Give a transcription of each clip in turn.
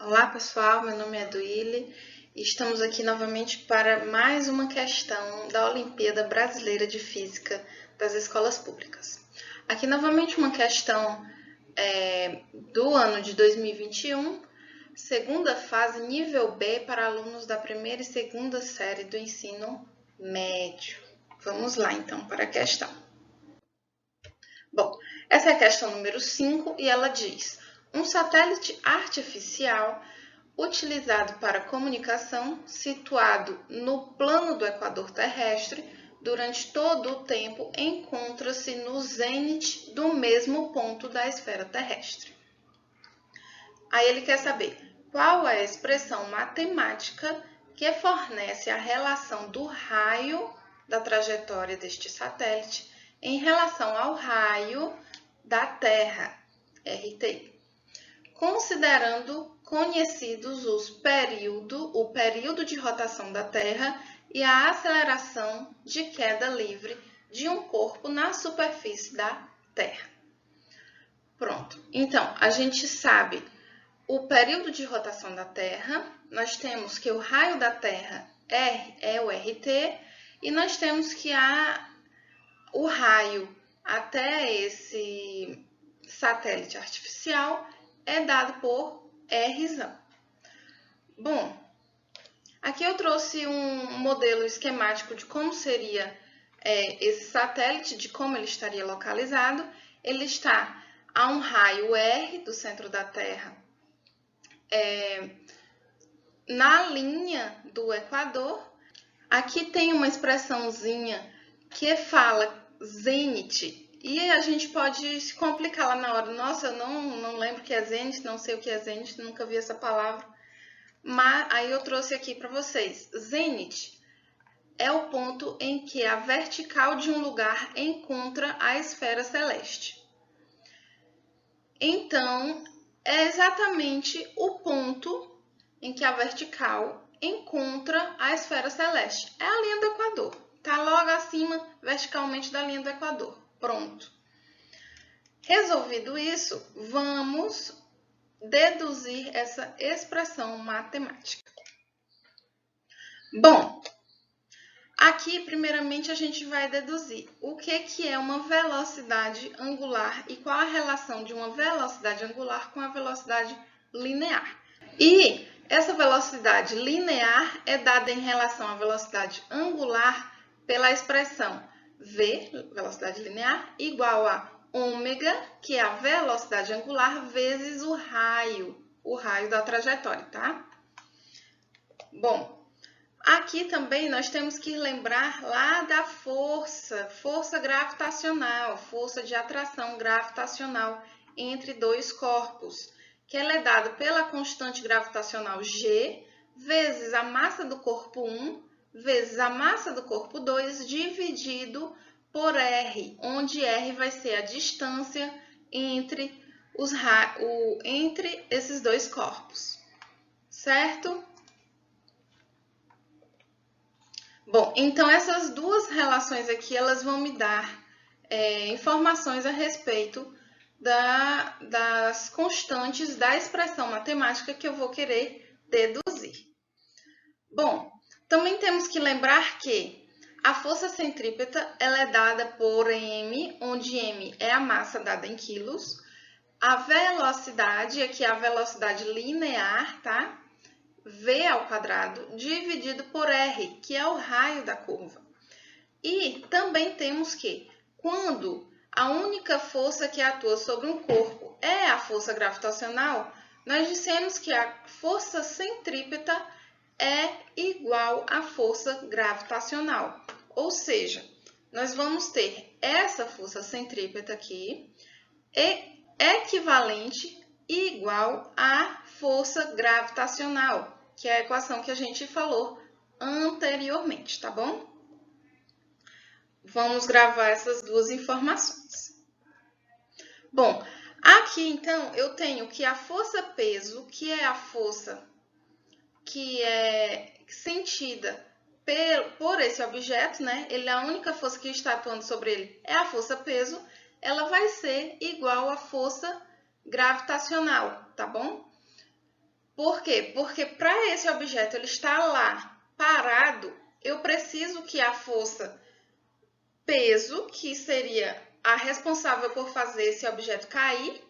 Olá pessoal, meu nome é Duílio e estamos aqui novamente para mais uma questão da Olimpíada Brasileira de Física das Escolas Públicas. Aqui novamente uma questão do ano de 2021, segunda fase nível B para alunos da primeira e segunda série do ensino médio. Vamos lá então para a questão. Bom, essa é a questão número 5 e ela diz: um satélite artificial utilizado para comunicação, situado no plano do equador terrestre, durante todo o tempo encontra-se no zênite do mesmo ponto da esfera terrestre. Aí ele quer saber qual é a expressão matemática que fornece a relação do raio da trajetória deste satélite em relação ao raio da Terra, RTI, considerando conhecidos o período de rotação da Terra e a aceleração de queda livre de um corpo na superfície da Terra. Pronto. Então, a gente sabe o período de rotação da Terra, nós temos que o raio da Terra é o RT e nós temos que o raio até esse satélite artificial é dado por R. Bom, aqui eu trouxe um modelo esquemático de como seria esse satélite, de como ele estaria localizado. Ele está a um raio R do centro da Terra, na linha do Equador. Aqui tem uma expressãozinha que fala zênite, e a gente pode se complicar lá na hora. Nossa, eu não lembro o que é zênite, não sei o que é zênite, nunca vi essa palavra. Mas aí eu trouxe aqui para vocês. Zênite é o ponto em que a vertical de um lugar encontra a esfera celeste. Então, é exatamente o ponto em que a vertical encontra a esfera celeste. É a linha do Equador. Está logo acima, verticalmente, da linha do Equador. Pronto. Resolvido isso, vamos deduzir essa expressão matemática. Bom, aqui, primeiramente, a gente vai deduzir o que é uma velocidade angular e qual a relação de uma velocidade angular com a velocidade linear. E essa velocidade linear é dada em relação à velocidade angular pela expressão v, velocidade linear, igual a ômega, que é a velocidade angular, vezes o raio da trajetória, tá? Bom, aqui também nós temos que lembrar lá da força gravitacional, força de atração gravitacional entre dois corpos, que ela é dada pela constante gravitacional G vezes a massa do corpo 1 vezes a massa do corpo 2 dividido por R, onde R vai ser a distância entre esses dois corpos, certo? Bom, então essas duas relações aqui, elas vão me dar informações a respeito das constantes da expressão matemática que eu vou querer deduzir. Bom, também temos que lembrar que a força centrípeta ela é dada por m, onde m é a massa dada em quilos. A velocidade, aqui é a velocidade linear, tá? V ao quadrado dividido por R, que é o raio da curva. E também temos que, quando a única força que atua sobre um corpo é a força gravitacional, nós dissemos que a força centrípeta é igual à força gravitacional. Ou seja, nós vamos ter essa força centrípeta aqui equivalente e igual à força gravitacional, que é a equação que a gente falou anteriormente, tá bom? Vamos gravar essas duas informações. Bom, aqui então eu tenho que a força-peso, que é a força que é sentida por esse objeto, né? Ele, a única força que está atuando sobre ele é a força-peso, ela vai ser igual à força gravitacional, tá bom? Por quê? Porque para esse objeto ele estar lá parado, eu preciso que a força peso, que seria a responsável por fazer esse objeto cair,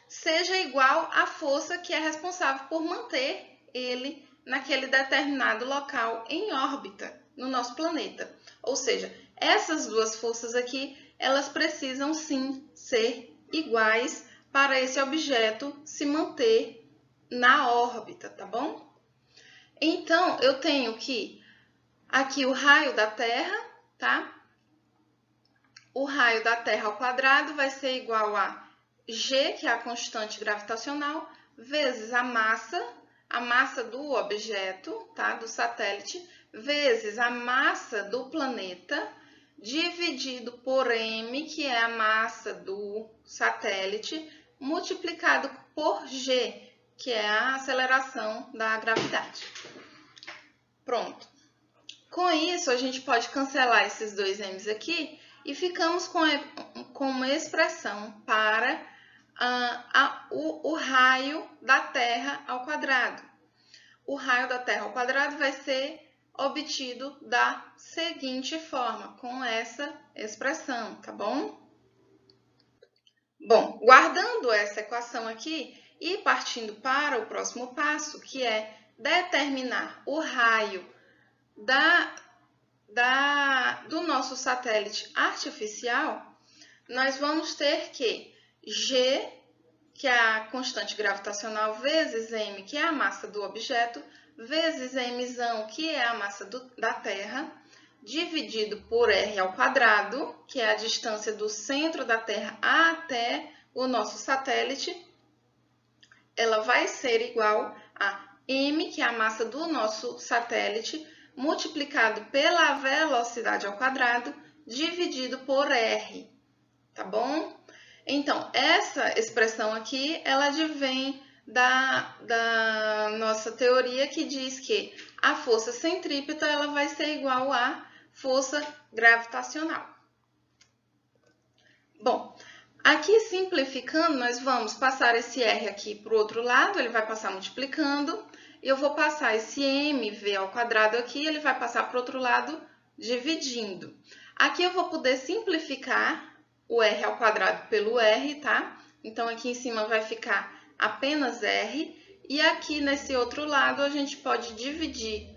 seja igual à força que é responsável por manter ele naquele determinado local em órbita no nosso planeta. Ou seja, essas duas forças aqui, elas precisam sim ser iguais para esse objeto se manter na órbita, tá bom? Então, eu tenho que aqui o raio da Terra, tá? O raio da Terra ao quadrado vai ser igual a G, que é a constante gravitacional, vezes a massa do objeto, tá? Do satélite, vezes a massa do planeta, dividido por m, que é a massa do satélite, multiplicado por g, que é a aceleração da gravidade. Pronto. Com isso, a gente pode cancelar esses dois m's aqui e ficamos com uma expressão para o raio da Terra ao quadrado. O raio da Terra ao quadrado vai ser obtido da seguinte forma, com essa expressão, tá bom? Bom, guardando essa equação aqui e partindo para o próximo passo, que é determinar o raio do nosso satélite artificial, nós vamos ter que G, que é a constante gravitacional, vezes m, que é a massa do objeto, vezes mzão, que é a massa da Terra, dividido por r ao quadrado, que é a distância do centro da Terra até o nosso satélite, ela vai ser igual a m, que é a massa do nosso satélite, multiplicado pela velocidade ao quadrado, dividido por r, tá bom? Então, essa expressão aqui, ela advém da nossa teoria que diz que a força centrípeta ela vai ser igual à força gravitacional. Bom, aqui simplificando, nós vamos passar esse R aqui para o outro lado, ele vai passar multiplicando. Eu vou passar esse mv ao quadrado aqui, ele vai passar para o outro lado dividindo. Aqui eu vou poder simplificar o r ao quadrado pelo r, tá? Então, aqui em cima vai ficar apenas r. E aqui nesse outro lado a gente pode dividir,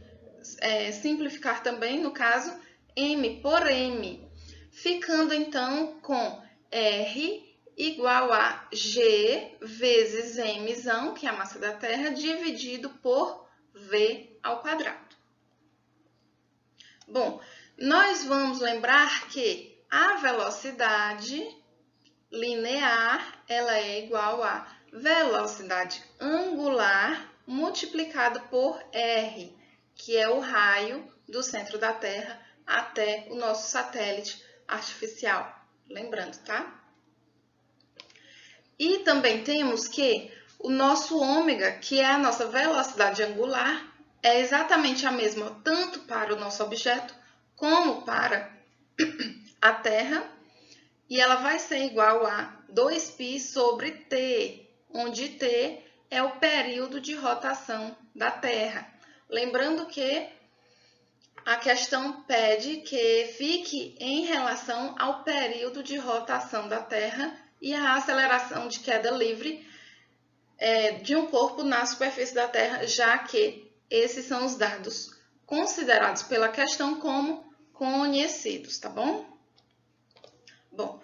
simplificar também, no caso, m por m. Ficando então com r igual a g vezes mzão, que é a massa da Terra, dividido por v ao quadrado. Bom, nós vamos lembrar que a velocidade linear ela é igual a velocidade angular multiplicado por r, que é o raio do centro da Terra até o nosso satélite artificial. Lembrando, tá? E também temos que o nosso ômega, que é a nossa velocidade angular, é exatamente a mesma tanto para o nosso objeto como para a Terra, e ela vai ser igual a 2π sobre t, onde t é o período de rotação da Terra. Lembrando que a questão pede que fique em relação ao período de rotação da Terra e a aceleração de queda livre de um corpo na superfície da Terra, já que esses são os dados considerados pela questão como conhecidos, tá bom? Bom,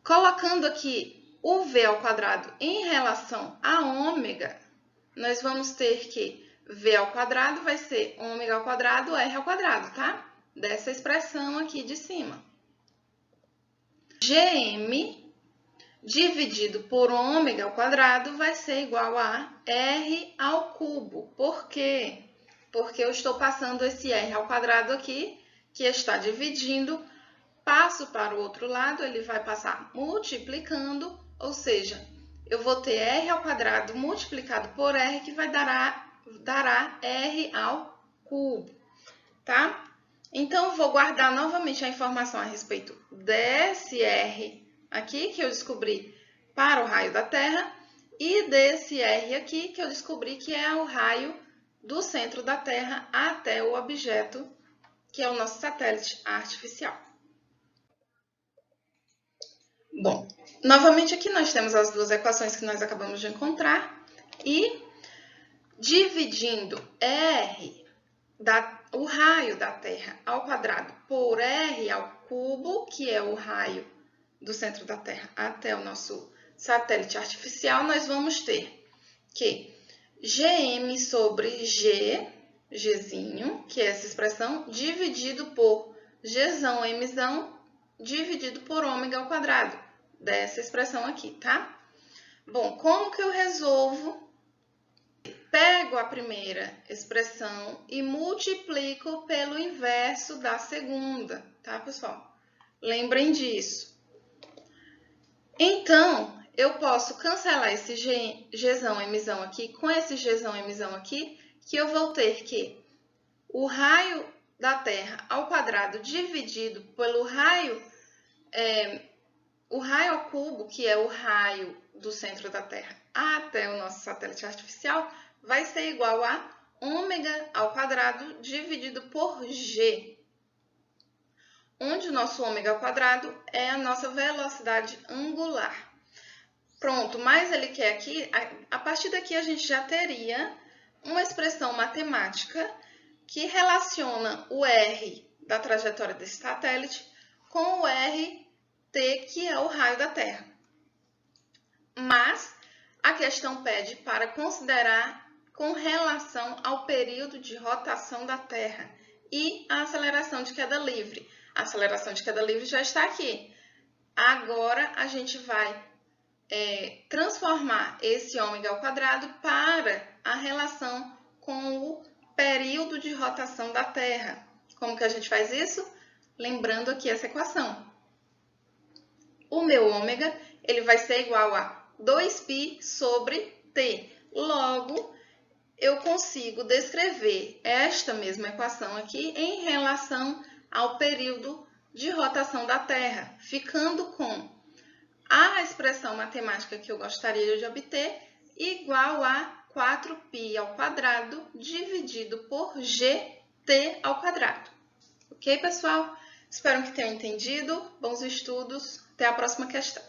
colocando aqui o v ao quadrado em relação a ômega, nós vamos ter que v ao quadrado vai ser ômega ao quadrado, r ao quadrado, tá? Dessa expressão aqui de cima. Gm dividido por ômega ao quadrado vai ser igual a r ao cubo. Por quê? Porque eu estou passando esse r ao quadrado aqui, que está dividindo, passo para o outro lado, ele vai passar multiplicando, ou seja, eu vou ter r ao quadrado multiplicado por r, que vai dará r ao cubo, tá? Então, eu vou guardar novamente a informação a respeito desse r aqui, que eu descobri para o raio da Terra, e desse R aqui, que eu descobri que é o raio do centro da Terra até o objeto, que é o nosso satélite artificial. Bom, novamente aqui nós temos as duas equações que nós acabamos de encontrar e dividindo R, o raio da Terra ao quadrado, por R ao cubo, que é o raio do centro da Terra até o nosso satélite artificial, nós vamos ter que Gm sobre G, Gzinho, que é essa expressão, dividido por Gzão, Mzão, dividido por ômega ao quadrado, dessa expressão aqui, tá? Bom, como que eu resolvo? Pego a primeira expressão e multiplico pelo inverso da segunda, tá, pessoal? Lembrem disso. Então, eu posso cancelar esse Gzão, Mzão aqui com esse Gzão, Mzão aqui, que eu vou ter que o raio da Terra ao quadrado dividido pelo raio ao cubo, que é o raio do centro da Terra até o nosso satélite artificial, vai ser igual a ômega ao quadrado dividido por G, onde o nosso ômega ao quadrado é a nossa velocidade angular. Pronto, mas ele quer aqui, a partir daqui a gente já teria uma expressão matemática que relaciona o R da trajetória desse satélite com o RT, que é o raio da Terra. Mas a questão pede para considerar com relação ao período de rotação da Terra e a aceleração de queda livre. A aceleração de queda livre já está aqui. Agora a gente vai transformar esse ômega ao quadrado para a relação com o período de rotação da Terra. Como que a gente faz isso? Lembrando aqui essa equação. O meu ômega ele vai ser igual a 2π sobre t. Logo, eu consigo descrever esta mesma equação aqui em relação ao período de rotação da Terra, ficando com a expressão matemática que eu gostaria de obter igual a 4π ao quadrado dividido por gt ao quadrado. Ok, pessoal? Espero que tenham entendido. Bons estudos. Até a próxima questão.